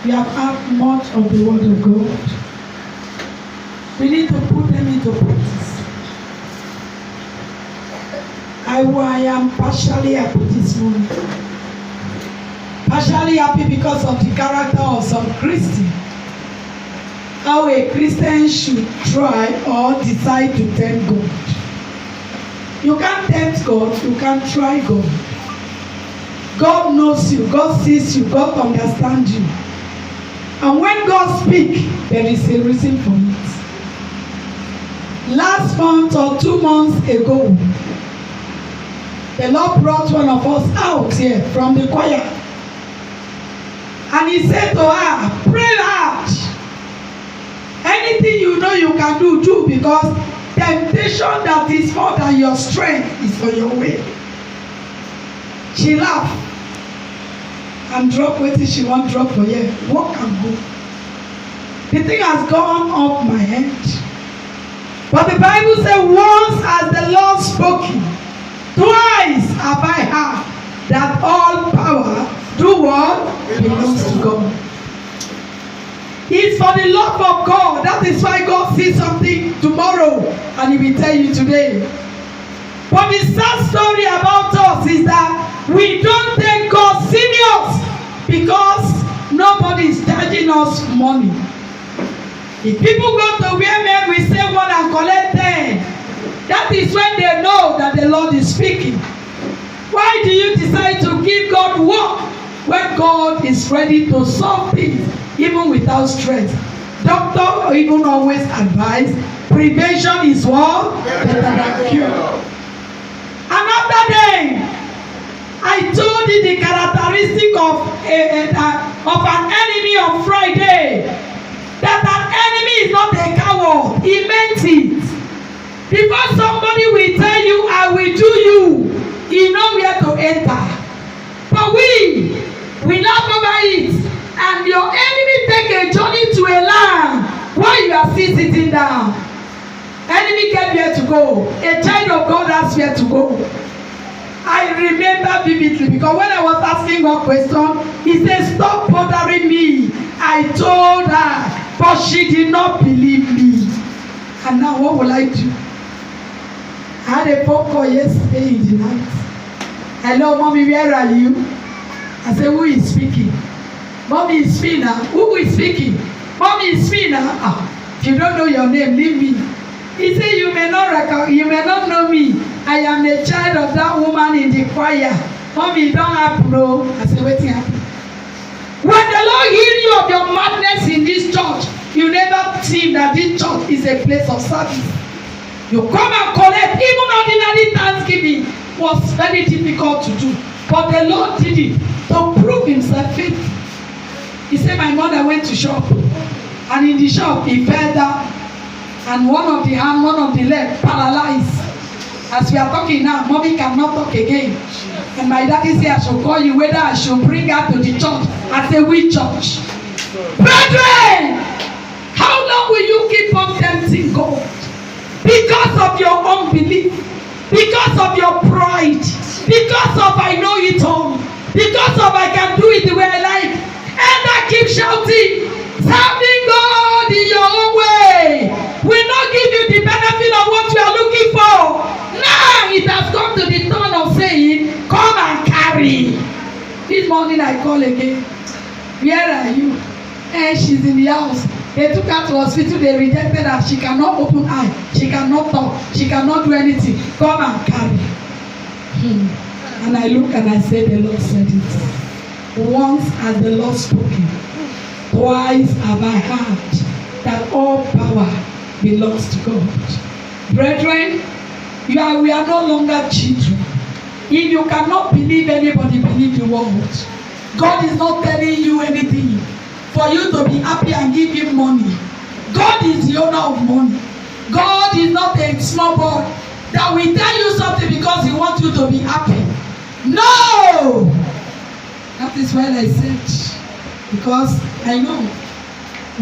We have had much of the word of God. We need to put them into practice. I am partially happy this morning. Partially happy because of the character of some Christians. How a Christian should try or decide to tempt God. You can't tempt God, you can't try God. God knows you, God sees you, God understands you. And when God speaks, there is a reason for it. Last month or 2 months ago, the Lord brought one of us out here from the choir. And he said to her, pray hard. Anything you know you can do, do, because temptation that is more than your strength is for your way. She laughed and dropped wetin she wan drop for here. Walk and go. The thing has gone up my head. But the Bible says, once has the Lord spoken, twice have I heard that all power do what? Belongs to God. It's for the love of God. That is why God sees something tomorrow and he will tell you today. But the sad story about us is that we don't take God serious because nobody is charging us money. If people go to where men will say 1 and collect 10, that is when they know that the Lord is speaking. Why do you decide to give God work when God is ready to solve things even without stress? Doctor even always advise prevention is what? Better than cure. Another day, I told you the characteristic of an enemy on Friday. That an enemy is not a coward. He meant it. Before somebody will tell you, I will do you, you know where to enter. But we laugh over it. And your enemy take a journey to a land while you are still sitting down. Enemy get where to go. A child of God has where to go. I remember vividly because when I was asking God question, he said, stop bothering me. I told her, but she did not believe me. And now what will I do? I had a phone call yesterday in the night. Hello, mommy, where are you? I said, who is speaking? Mommy, is me now. Who is speaking? Mommy, is me now. If you don't know your name, leave me. He said, you may not know me. I am the child of that woman in the choir. Mommy, don't happen, no. I said, waiting happen. When the Lord heal you of your madness in this church, you never think that this church is a place of service. You come and collect. Even ordinary Thanksgiving was very difficult to do. But the Lord did it to prove himself faithful. He said, my mother went to shop. And in the shop, he fell down. And one of the hand, one of the leg paralyzed. As we are talking now, mommy cannot talk again. And my daddy said, I should call you whether I should bring her to the church. I said, which church? Brethren, how long will you keep on tempting God? Because of your unbelief, because of your pride, because of I know it all, because of I can do it the way I like. And I keep shouting, serving God in your own way will not give you the benefit of what you are looking for. Now it has come to the turn of saying, come and carry. This morning I call again. Where are you? And she's in the house. They took her to hospital. They rejected her. She cannot open eye. She cannot talk. She cannot do anything. Come and carry. And I look and I say, the Lord said it. Once has the Lord spoken. Twice have I heard that all power belongs to God. Brethren, we are no longer children. If you cannot believe anybody, believe the word. God is not telling you anything for you to be happy and give him money. God is the owner of money. God is not a small boy that will tell you something because he wants you to be happy. No! That is why I said, because I know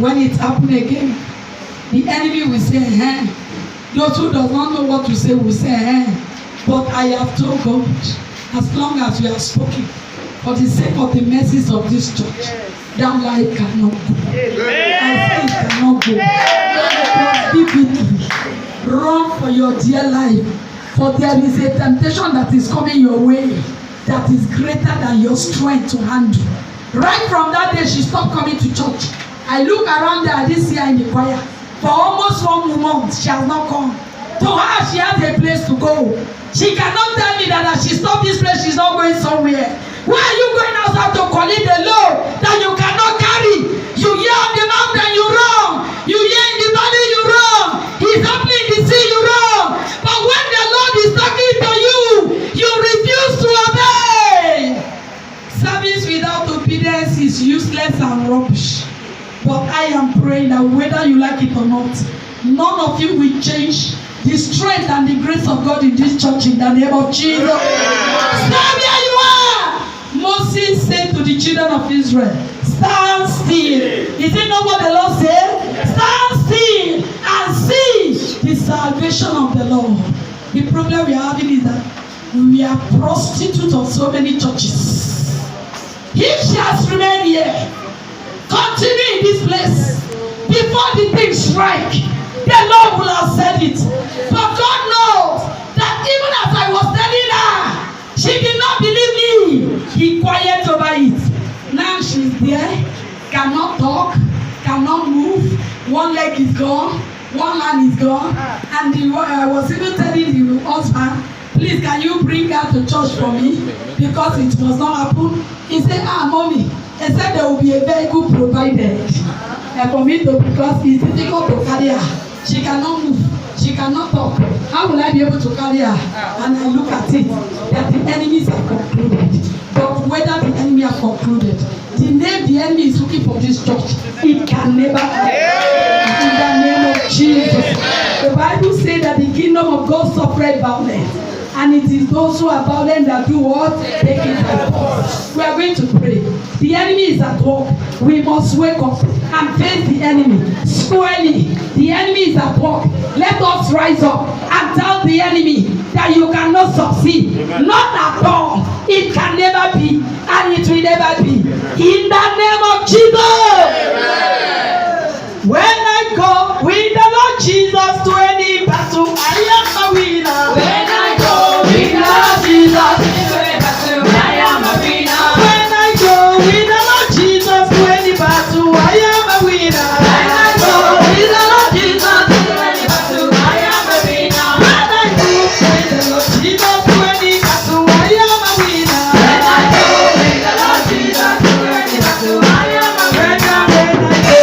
when it happens again, the enemy will say, those who does not know what to say will say, but I have told God, as long as you have spoken, for the sake of the mercies of this church, that life cannot go. I say it cannot go. Vividly, run for your dear life, for there is a temptation that is coming your way that is greater than your strength to handle. Right from that day, she stopped coming to church. I look around there, I didn't see her in the choir. For almost 1 month, she has not come. To her, she has a place to go. She cannot tell me that as she stopped this place, she's not going somewhere. Why are you going outside to collect the load that you cannot carry? You hear on the mountain, you run. You hear in the valley, you run. He's happening in the sea, you run. But when the Lord is talking to you, you refuse to obey. Service without obedience is useless and rubbish. But I am praying that whether you like it or not, none of you will change the strength and the grace of God in this church in the name of Jesus. Stand where you are. Moses said to the children of Israel, stand still. Is it not what the Lord said? Stand still and see the salvation of the Lord. The problem we are having is that we are prostitutes of so many churches. If she has remained here, continue in this place, before the thing strike, the Lord will have said it. But God knows that even as I was telling her, she did not believe me. He quiet over it. Now she's there, cannot talk, cannot move. One leg is gone, one hand is gone. And I was even telling the husband, please can you bring her to church for me? Because it must not happen. He said, mommy, he said there will be a vehicle provided for me to, because it's difficult to carry her. She cannot move. She cannot talk. How will I be able to carry her? And I look at it that the enemies are concluded. But whether the enemy are concluded, the name the enemy is looking for this church, it can never happen. In the name of Jesus. The Bible says that the kingdom of God suffered violence. And it is those who are violent that do what? Take it by force. We are going to pray. The enemy is at work. We must wake up and face the enemy squarely. The enemy is at work. Let us rise up and tell the enemy that you cannot succeed. Amen. Not at all. It can never be, and it will never be. In the name of Jesus. Amen. When I go with the Lord Jesus to any battle, I am a winner. When I go with the Lord Jesus to any battle, I am a winner. When I go with the Lord Jesus to any battle, I am a winner. When I go with the Lord Jesus to any battle, I am a winner. When I go with the Lord Jesus to any battle, I am a winner. When I go with the Lord Jesus to any battle, I am a winner. When I go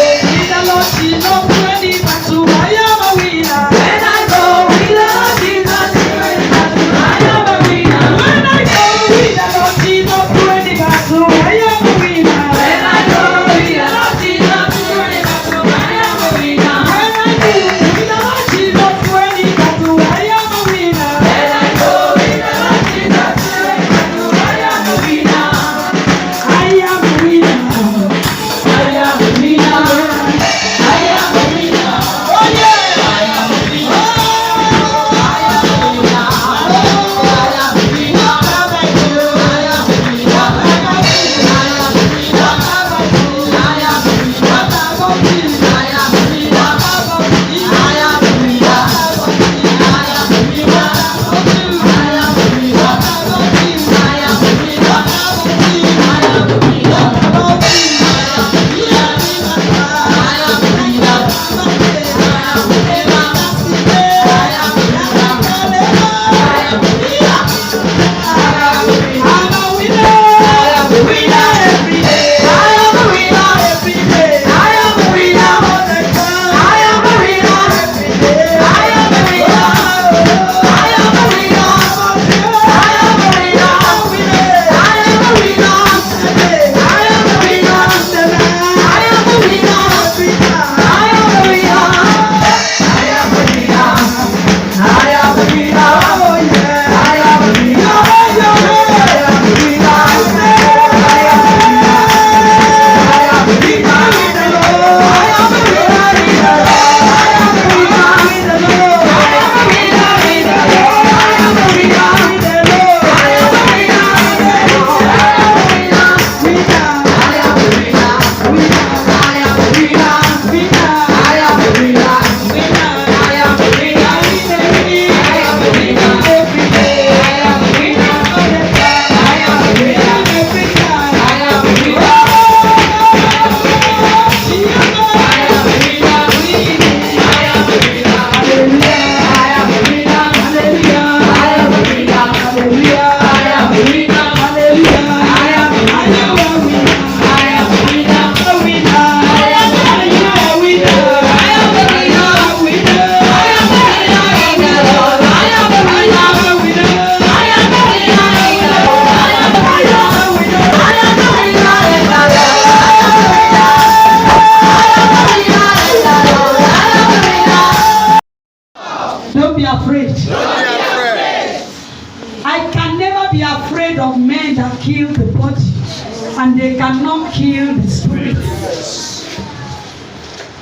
kill the spirit.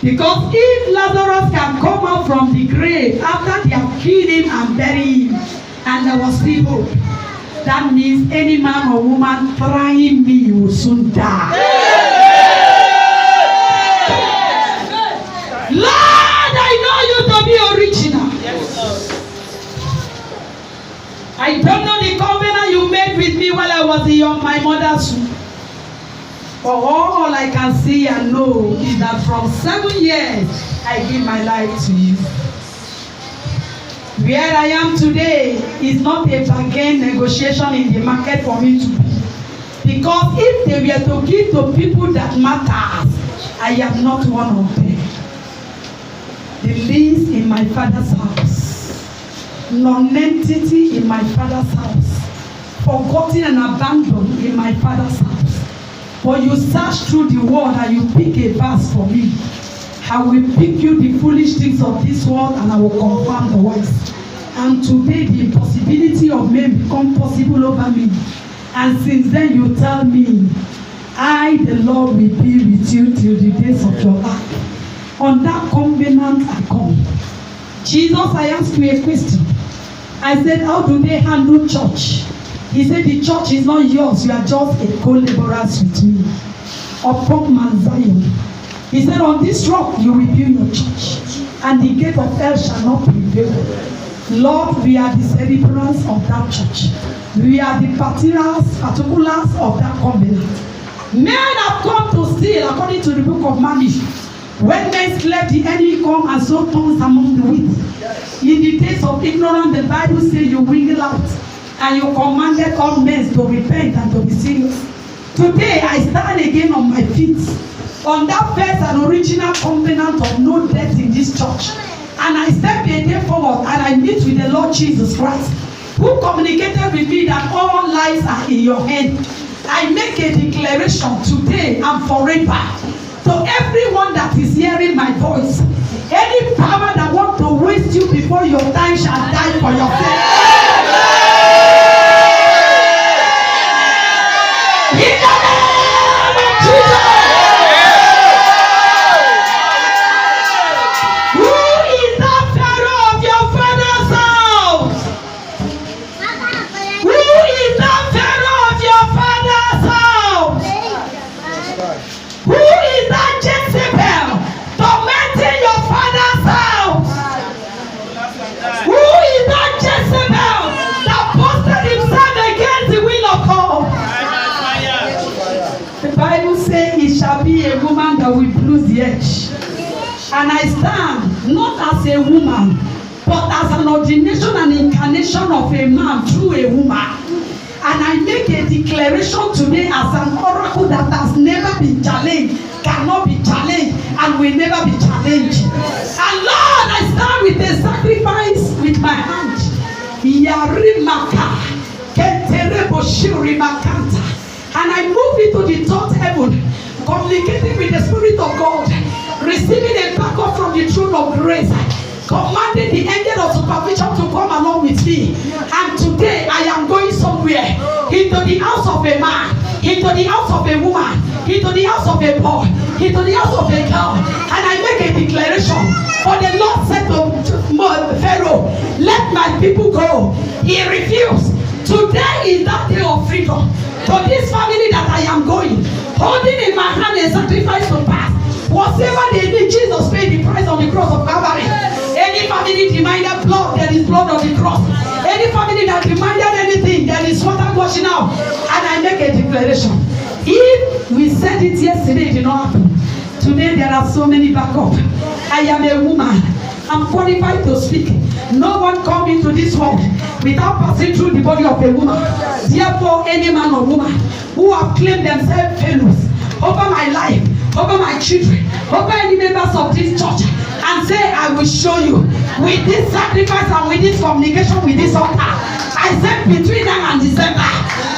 Because if Lazarus can come out from the grave after they have killed him and buried him, and there was still hope, that means any man or woman trying me will soon die. Lord, I know you to be original. I don't know the covenant you made with me while I was in my mother's womb. But all I can see and know is that from 7 years, I give my life to you. Where I am today is not a bargain negotiation in the market for me to be. Because if they were to give to people that matters, I am not one of them. The least in my father's house, non-entity in my father's house, forgotten and abandoned in my father's house. But you search through the word and you pick a verse for me. I will pick you the foolish things of this world and I will confirm the wise. And today the impossibility of men become possible over me. And since then you tell me, I, the Lord, will be with you till the days of your life. On that covenant I come. Jesus, I asked you a question. I said, how do they handle church? He said, the church is not yours. You are just a co-laborer with me. Upon Mount Zion. He said, on this rock you will build your church. And the gate of hell shall not prevail. Lord, we are the celebrants of that church. We are the particulars of that covenant. Men have come to steal, according to the book of Matthew. When men slept, the enemy come and sow thorns among the wheat. In the days of ignorance, the Bible says you wiggle out. And you commanded all men to repent and to be serious. Today, I stand again on my feet. On that first and original covenant of no death in this church. And I step a day forward and I meet with the Lord Jesus Christ, who communicated with me that all lives are in your hand. I make a declaration today and forever to everyone that is hearing my voice. Any power that wants to waste you before your time shall die for your sake. In the name of Jesus. Who is that Pharaoh of your father's house? Who is that Pharaoh of your father's house? Who is that Jezebel tormenting your father's house? Who is that Jezebel that posted himself against the will of God? The Bible says it shall be a woman that will bruise the edge. And I stand not as a woman, but as an ordination and incarnation of a man through a woman. And I make a declaration today as an oracle that has never been challenged, cannot be challenged, and will never be challenged. And Lord, I stand with a sacrifice with my hand. Yarimaka, Kenterebo Shirimakanta. And I move into the third heaven, communicating with the Spirit of God, receiving a backup from the throne of grace, commanding the angel of supervision to come along with me. And today I am going somewhere, into the house of a man, into the house of a woman, into the house of a boy, into the house of a girl. And I make a declaration. For the Lord said to Pharaoh, let my people go. He refused. Today is that day of freedom. For this family that I am going, holding in my hand a sacrifice to pass. Whatever they did, Jesus paid the price on the cross of Calvary. Any family demanded blood, there is blood on the cross. Any family that demanded anything, there is water washing out. And I make a declaration. If we said it yesterday, it did not happen. Today there are so many backup. I am a woman. I'm qualified to speak. No one come into this world without passing through the body of a woman. Therefore, any man or woman who have claimed themselves fellows over my life, over my children, over any members of this church, and say, I will show you with this sacrifice and with this communication with this altar. I said between now and December,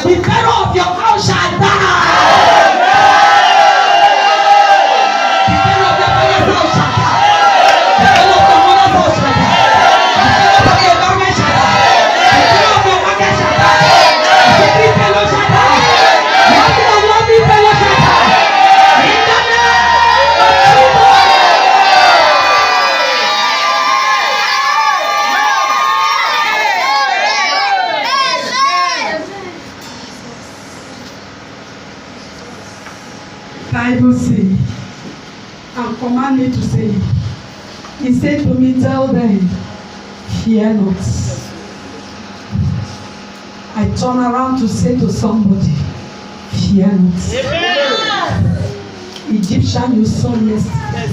the Pharaoh of your house shall die. The Pharaoh of your father's house shall die. The Pharaoh of your mother's house shall die. The Pharaoh of your government shall die. The Pharaoh of your market shall die. The Pharaoh shall die. The lovely fellow shall die. and command me to say it. He said to me, tell them, fear not. I turn around to say to somebody, fear not. Amen. Egyptian you saw yesterday.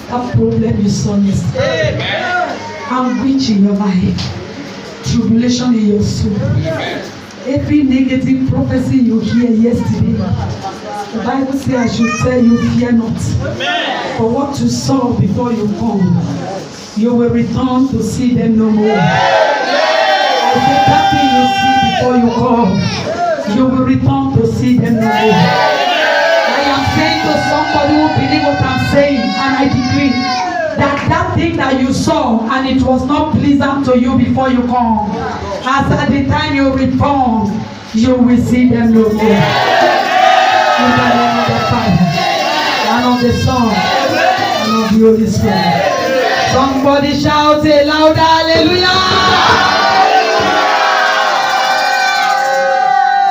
That problem you saw yesterday. Anguish in your life. Tribulation in your soul. Amen. Every negative prophecy you hear yesterday, the Bible says I should tell you, fear not. Amen. For what you saw before you come, you will return to see them no more. I said that thing you see before you come, you will return to see them no more. I am saying to somebody who believes what I'm saying, and I decree that thing that you saw and it was not pleasant to you before you come, as at the time you return, you will see them no more. In the name of the Father, and of the Son, and of the Holy Spirit. Somebody shout a loud hallelujah.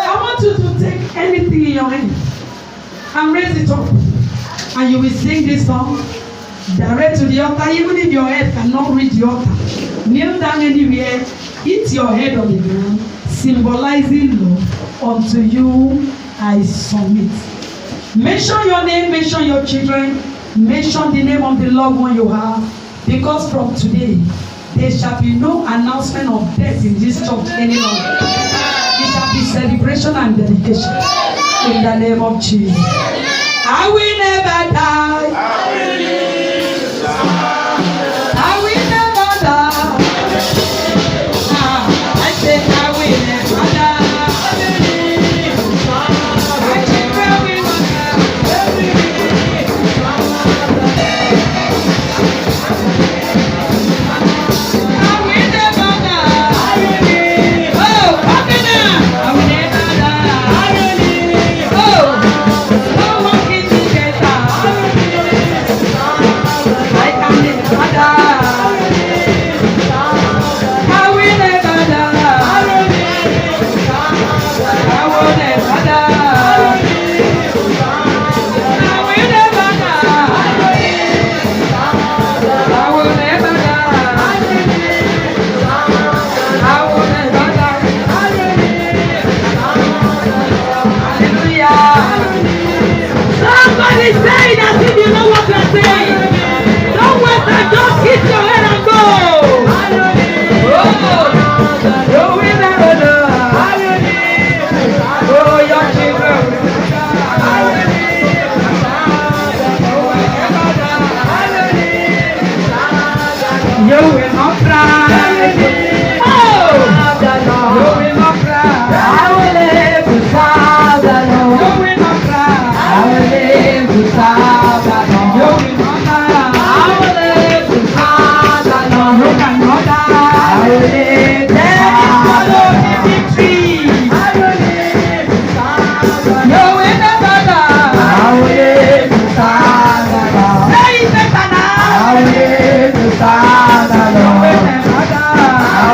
I want you to take anything in your hand and raise it up, and you will sing this song direct to the altar. Even if your head cannot reach the altar, kneel down anywhere, hit your head on the ground, symbolizing love. Unto you I submit. Mention your name, mention your children, mention the name of the loved one you have, because from today there shall be no announcement of death in this church any longer. It shall be celebration and dedication in the name of Jesus. I will never die. I will never die. I said I will never die. My children will not die. I will never die. Oh, Pamela, I will never die. Oh, no one can together. I can never die. I will never die. I will never die. I will never die. I will never die. I will never die. Hallelujah. Somebody say it as if you know what you're saying. Don't wait and just hit your head and go. Oh, you will never die. Oh, your children will never die. You will not cry. Oh, you will not cry. I will live to serve the Lord. You will not cry. I will live to serve the Lord. You will not die. I will live to serve the Lord. You cannot die. I will live to serve the victory. I will live to serve the Lord. You will never die. I will live to serve the Lord. Say it better now. I will live to serve the Lord. You will never die. I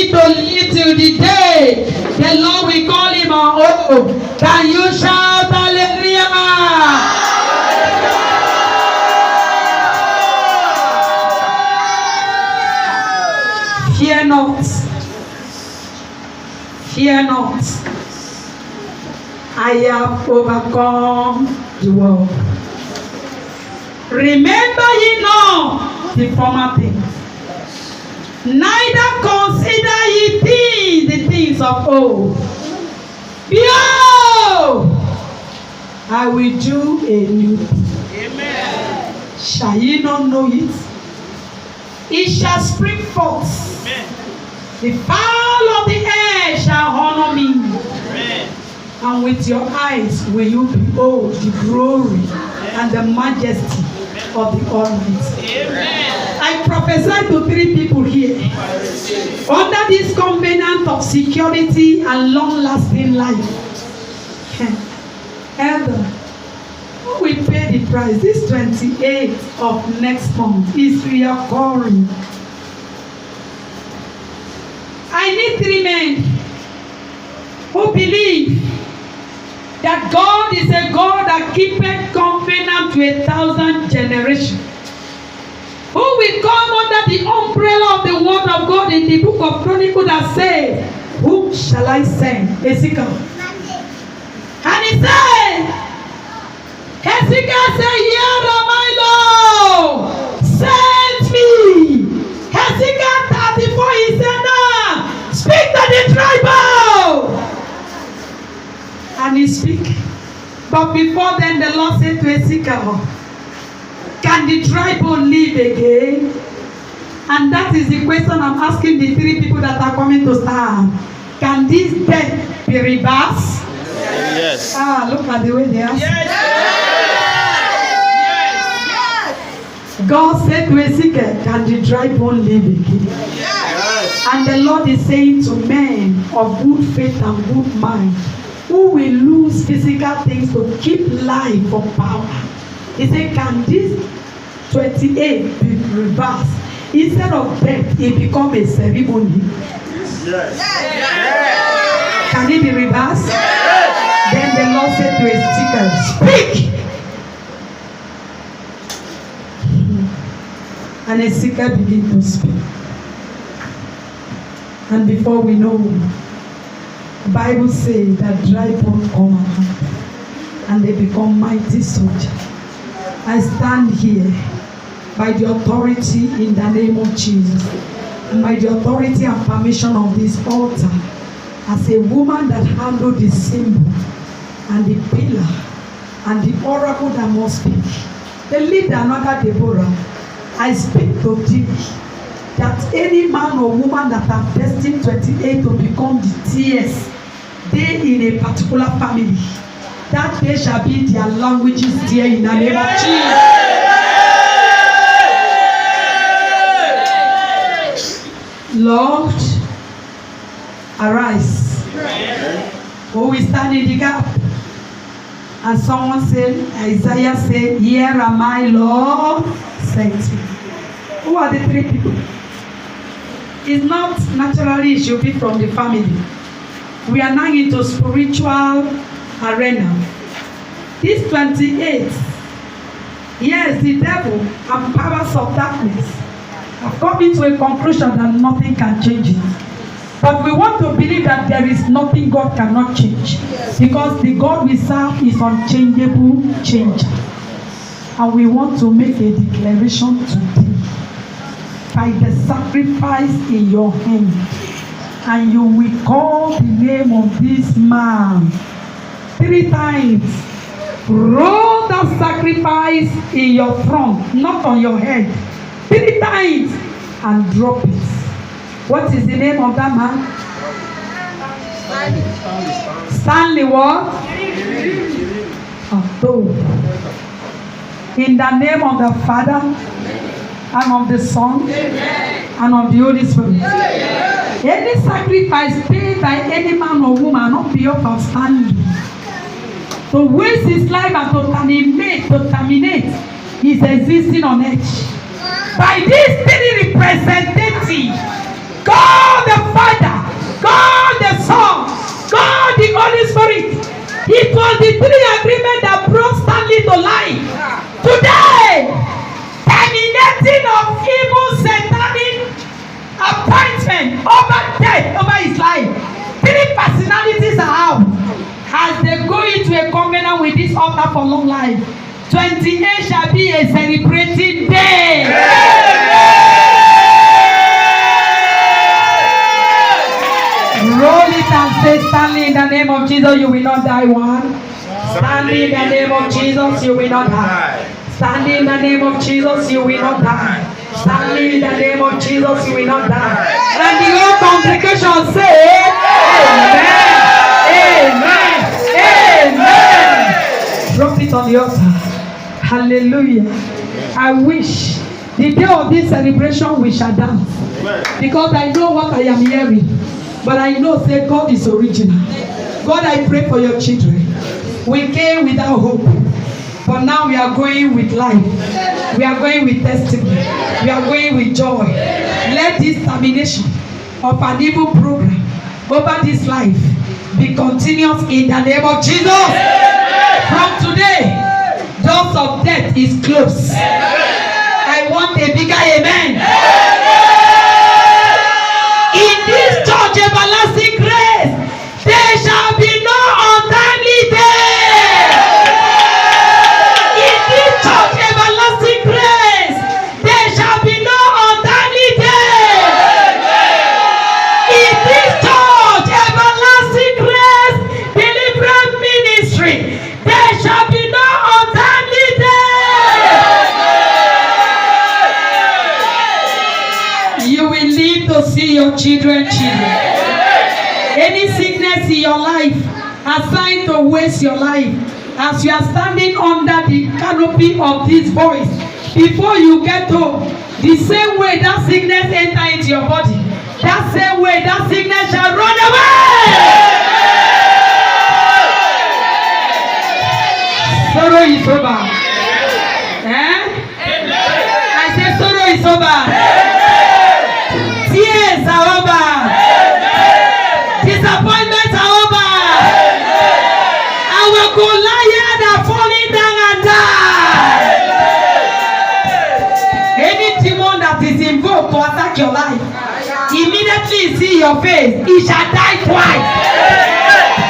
need to live till the day the Lord will call him our own. Can you shout hallelujah? Fear not. Fear not. I have overcome the world. Remember ye not the former things, neither consider ye the things of old. Behold, I will do a new thing. Amen. Shall ye not know it? It shall spring forth. Amen. The fowl of the air shall honor me. Amen. And with your eyes will you behold the glory and the majesty of the Almighty. Amen. I prophesy to 3 people here. Under this covenant of security and long-lasting life. Elder, who will pay the price? This 28th of next month is reoccurring. I need 3 men who believe that God is a God that keepeth covenant to 1,000 generations. Who will come under the umbrella of the word of God in the book of Chronicles that say, whom shall I send? Ezekiel. And he said, Ezekiel said, here am I, Lord, send me. Ezekiel 34, he said, now, speak to the tribal. And he speak. But before then, the Lord said to Ezekiel, can the tribal live again? And that is the question I'm asking the 3 people that are coming to stand. Can this death be reversed? Yes. Look at the way they are. Yes. Yes. God said to Ezekiel, can the dry bone live again? Yes. And the Lord is saying to men of good faith and good mind, who will lose physical things to keep life for power. He said, can this 28 be reversed? Instead of death, it become a ceremony. Yes. Yes. Can it be reversed? Yes. Then the Lord said to Ezekiel, speak. And Ezekiel began to speak. And before we know, the Bible says that dry bones come out and they become mighty soldiers. I stand here by the authority in the name of Jesus, and by the authority and permission of this altar, as a woman that handled the symbol and the pillar and the oracle that must speak, the leader, another Deborah, I speak to thee that any man or woman that have destined 28 to become the TS, they in a particular family, that they shall be their languages there in the name of Jesus. Lord, arise. Oh, we stand in the gap. And someone said, Isaiah said, here am I, Lord, sent me. Who are the 3 people? It's not naturally it should be from the family. We are now into spiritual arena. This 28, yes, the devil and powers of darkness have come into a conclusion that nothing can change it. But we want to believe that there is nothing God cannot change. Yes. Because the God we serve is unchangeable changer. And we want to make a declaration today. By the sacrifice in your hand, and you will call the name of this man 3 times. Roll that sacrifice in your front, not on your head, 3 times, and drop it. What is the name of that man? Stanley what? In the name of the Father, and of the Son, and of the Holy Spirit. Any sacrifice paid by any man or woman not be of Stanley, to waste his life and to terminate his existing on earth. By these 3 representatives, God the Father, God the Son, God the Holy Spirit. It was the three agreements that brought Stanley to life. Today, terminating of evil satanic appointment over death, over his life. Three personalities are out as they go into a covenant with this altar for long life. 28 shall be a celebrating day. Roll it and say, Stanley, in the name of Jesus, you will not die. One. Stanley, in the name of Jesus, you will not die. Stanley, in the name of Jesus, you will not die. Stanley, in the name of Jesus, you will not die. And the whole congregation say, Amen. Amen. Amen. Drop it on the altar. Hallelujah. I wish the day of this celebration we shall dance. Because I know what I am hearing. But I know, say, God is original. God, I pray for your children. We came without hope. But now we are going with life. We are going with testimony. We are going with joy. Let this termination of an evil program over this life be continuous in the name of Jesus. From today, doors of death is closed. I want a bigger amen. In this church, everlasting grace, there shall be no untimely death. In this church, everlasting grace, there shall be no untimely death. In this church, everlasting grace, deliverance ministry, there shall be no untimely death. You will live to see your children. Any sickness in your life assigned to waste your life, as you are standing under the canopy of this voice, before you get home, the same way that sickness enter into your body, that same way that sickness shall run away. Sorrow is over. I say sorrow is over. Tears are over. Disappointments are over. Our Goliath are falling down and die. Any demon that is invoked to attack your life, immediately see your face, he shall die twice.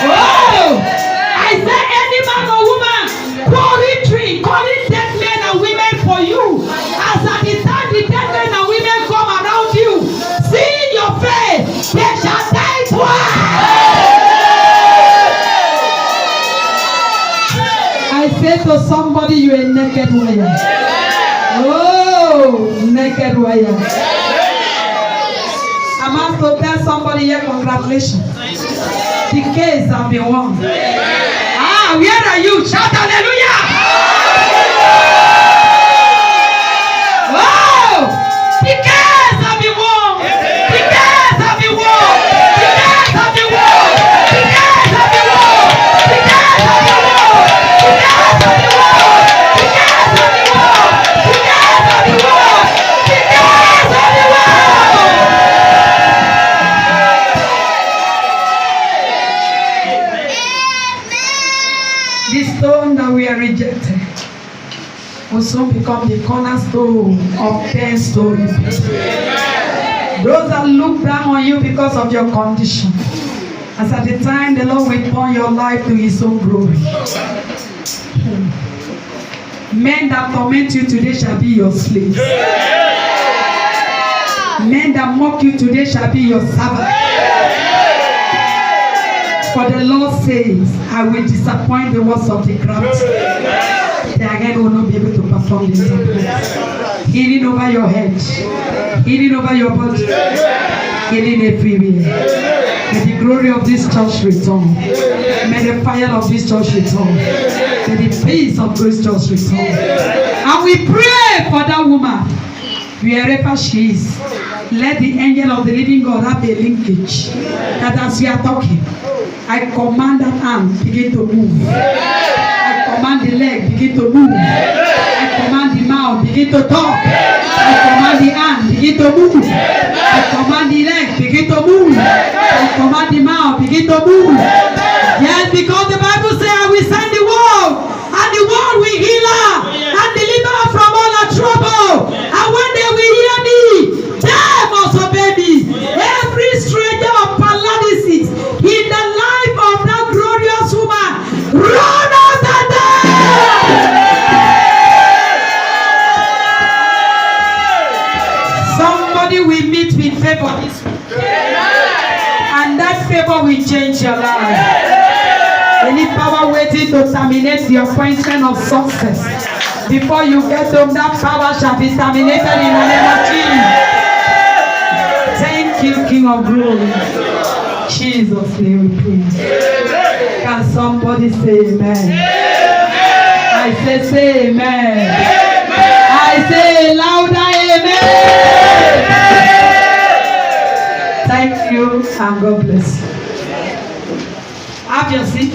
Oh! I say any man or woman calling dead men and women for you, as at the time the dead men and women come around you, see your face, they shall die twice. I say to somebody, you a naked warrior. Oh, naked warrior. I'm asked to tell somebody here, congratulations. The case have been won. Ah, where are you? Shout hallelujah! Oh, the case have been won. The case have been won. The case have been won. The case have been won. The case have been won. The case have been won. The case have been won. The case have been won. The case have been won. The stone that we are rejected will soon become the cornerstone of 10 stories. Those that look down on you because of your condition, as at the time the Lord will turn your life to his own glory. Men that torment you today shall be your slaves. Men that mock you today shall be your servants. For the Lord says, I will disappoint the works of the crafty. Their head will not be able to perform the sacrifice. Healing over your head, healing over your body, healing everywhere. May the glory of this church return. May the fire of this church return. May the peace of this church return. And we pray for that woman, wherever she is. Let the angel of the living God have a linkage. That as we are talking, I command that hand begin to move. I command the leg begin to move. I command the mouth mouth, begin to talk. I command the hand, begin to move. I command the leg, begin to move. I command the mouth, begin to move. Yes, because the Bible says, I will send the word, and the word will heal her and deliver her from all her trouble. And when they will hear me, they must obey me. Every stranger of paralysis in the life of that glorious woman, run out of there. Somebody will meet with favor this week, and that favor will change your life. Any power waiting to terminate the appointment of success, before you get home, that power shall be terminated in the name of Jesus. Thank you, King of Glory. Jesus' name we pray. Can somebody say amen? I say amen. I say louder amen. Thank you and God bless you. Have your seat.